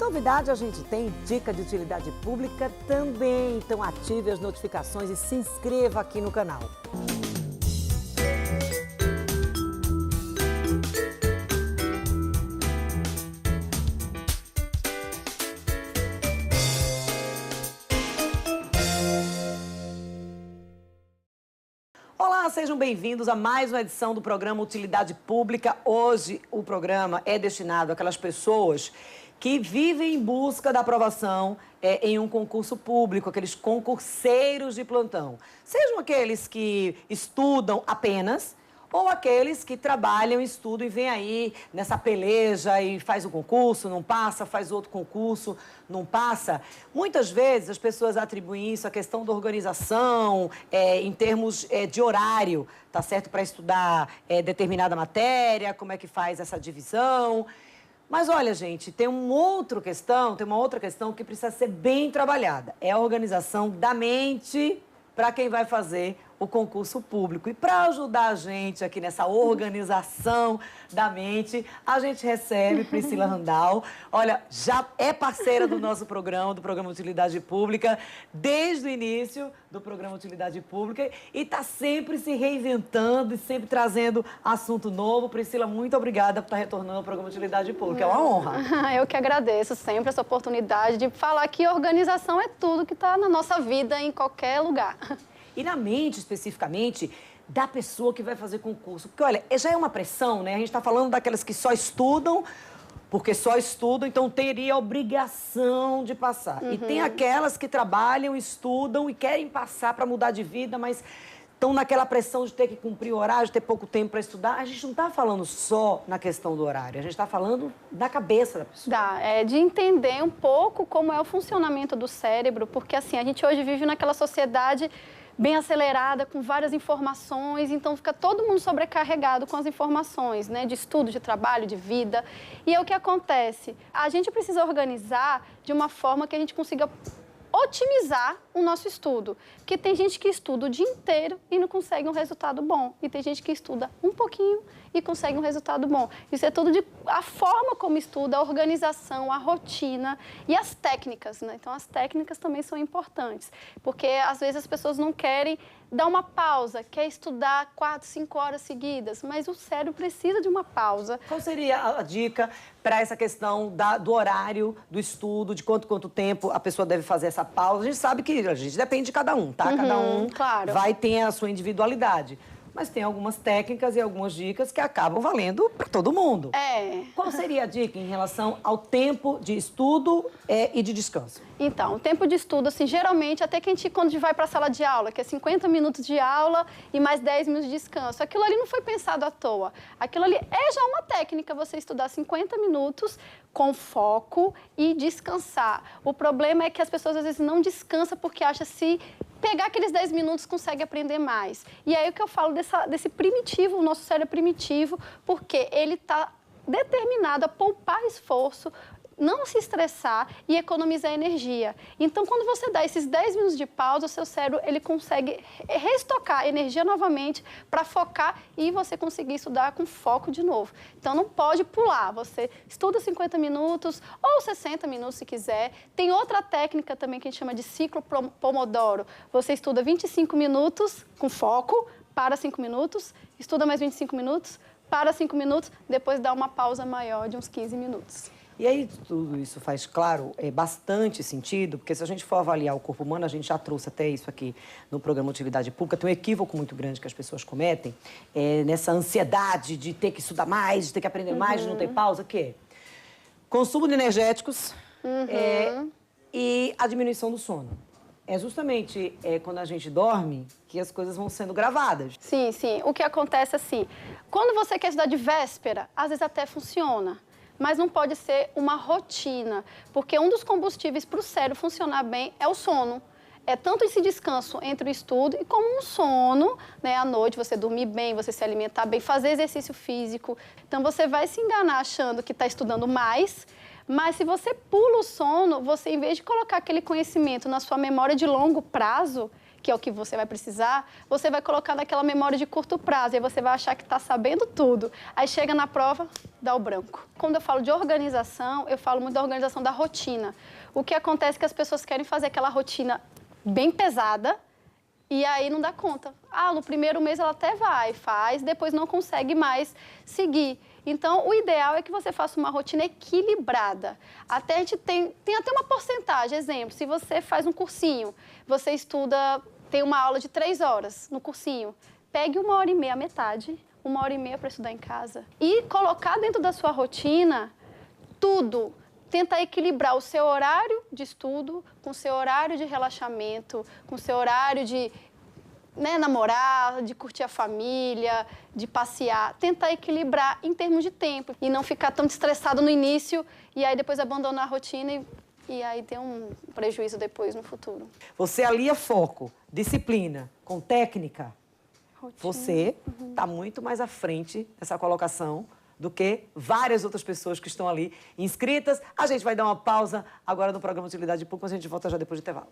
novidade, a gente tem dica de utilidade pública também. Então ative as notificações e se inscreva aqui no canal. Olá, sejam bem-vindos a mais uma edição do programa Utilidade Pública. Hoje o programa é destinado àquelas pessoas que vivem em busca da aprovação em um concurso público, aqueles concurseiros de plantão. Sejam aqueles que estudam apenas ou aqueles que trabalham, estudam e vêm aí nessa peleja e faz o concurso, não passa, faz outro concurso, não passa. Muitas vezes as pessoas atribuem isso à questão da organização, em termos de horário, tá certo? Para estudar determinada matéria, como é que faz essa divisão. Mas olha, gente, tem uma outra questão que precisa ser bem trabalhada. É a organização da mente para quem vai fazer o concurso público. E para ajudar a gente aqui nessa organização da mente, a gente recebe Priscila Randall. Olha, já é parceira do nosso programa, do programa Utilidade Pública, desde o início do programa Utilidade Pública, e está sempre se reinventando e sempre trazendo assunto novo. Priscila, muito obrigada por estar retornando ao programa Utilidade Pública. É uma honra. Eu que agradeço sempre essa oportunidade de falar que organização é tudo que está na nossa vida, em qualquer lugar. E na mente, especificamente, da pessoa que vai fazer concurso. Porque, olha, já é uma pressão, né? A gente está falando daquelas que só estudam, porque só estudam, então teria a obrigação de passar. E tem aquelas que trabalham, estudam e querem passar para mudar de vida, mas estão naquela pressão de ter que cumprir o horário, de ter pouco tempo para estudar. A gente não está falando só na questão do horário, a gente está falando da cabeça da pessoa. De entender um pouco como é o funcionamento do cérebro, porque assim, a gente hoje vive naquela sociedade bem acelerada, com várias informações, então fica todo mundo sobrecarregado com as informações, né, de estudo, de trabalho, de vida. E é o que acontece, a gente precisa organizar de uma forma que a gente consiga otimizar o nosso estudo, porque tem gente que estuda o dia inteiro e não consegue um resultado bom, e tem gente que estuda um pouquinho e consegue um resultado bom. Isso é tudo a forma como estuda, a organização, a rotina e as técnicas, né? Então, as técnicas também são importantes, porque às vezes as pessoas não querem dar uma pausa, quer estudar 4, 5 horas seguidas, mas o cérebro precisa de uma pausa. Qual seria a dica para essa questão do horário, do estudo, de quanto tempo a pessoa deve fazer essa pausa? A gente sabe que a gente depende de cada um, tá? Cada um vai ter a sua individualidade. Mas tem algumas técnicas e algumas dicas que acabam valendo para todo mundo. Qual seria a dica em relação ao tempo de estudo e de descanso? Então, o tempo de estudo, assim, geralmente, até que quando a gente vai para a sala de aula, que é 50 minutos de aula e mais 10 minutos de descanso, aquilo ali não foi pensado à toa. Aquilo ali é já uma técnica, você estudar 50 minutos com foco e descansar. O problema é que as pessoas, às vezes, não descansam porque acham se pegar aqueles 10 minutos consegue aprender mais. E aí o que eu falo desse primitivo, o nosso cérebro é primitivo, porque ele está determinado a poupar esforço, não se estressar e economizar energia. Então, quando você dá esses 10 minutos de pausa, o seu cérebro ele consegue reestocar energia novamente para focar e você conseguir estudar com foco de novo. Então, não pode pular. Você estuda 50 minutos ou 60 minutos, se quiser. Tem outra técnica também que a gente chama de ciclo Pomodoro. Você estuda 25 minutos com foco, para 5 minutos, estuda mais 25 minutos, para 5 minutos, depois dá uma pausa maior de uns 15 minutos. E aí tudo isso faz, claro, bastante sentido, porque se a gente for avaliar o corpo humano, a gente já trouxe até isso aqui no programa Utilidade Pública, tem um equívoco muito grande que as pessoas cometem, nessa ansiedade de ter que estudar mais, de ter que aprender mais, de não ter pausa, que consumo de energéticos e a diminuição do sono. É justamente quando a gente dorme que as coisas vão sendo gravadas. Sim, sim. O que acontece assim, quando você quer estudar de véspera, às vezes até funciona. Mas não pode ser uma rotina, porque um dos combustíveis para o cérebro funcionar bem é o sono. É tanto esse descanso entre o estudo e como um sono, né, à noite, você dormir bem, você se alimentar bem, fazer exercício físico. Então, você vai se enganar achando que está estudando mais, mas se você pula o sono, você, em vez de colocar aquele conhecimento na sua memória de longo prazo, que é o que você vai precisar, você vai colocar naquela memória de curto prazo, aí você vai achar que está sabendo tudo. Aí chega na prova, dá o branco. Quando eu falo de organização, eu falo muito da organização da rotina. O que acontece é que as pessoas querem fazer aquela rotina bem pesada, e aí não dá conta. No primeiro mês ela até faz, depois não consegue mais seguir. Então, o ideal é que você faça uma rotina equilibrada. Até a gente tem até uma porcentagem. Exemplo, se você faz um cursinho, você estuda, tem uma aula de 3 horas no cursinho, pegue 1h30 a metade, 1h30 para estudar em casa. E colocar dentro da sua rotina tudo. Tenta equilibrar o seu horário de estudo com o seu horário de relaxamento, com o seu horário de namorar, de curtir a família, de passear. Tentar equilibrar em termos de tempo e não ficar tão estressado no início e aí depois abandonar a rotina e aí ter um prejuízo depois no futuro. Você alia foco, disciplina com técnica. Rotina. Você está muito mais à frente dessa colocação do que várias outras pessoas que estão ali inscritas. A gente vai dar uma pausa agora no programa Utilidade Pública, mas a gente volta já depois do intervalo.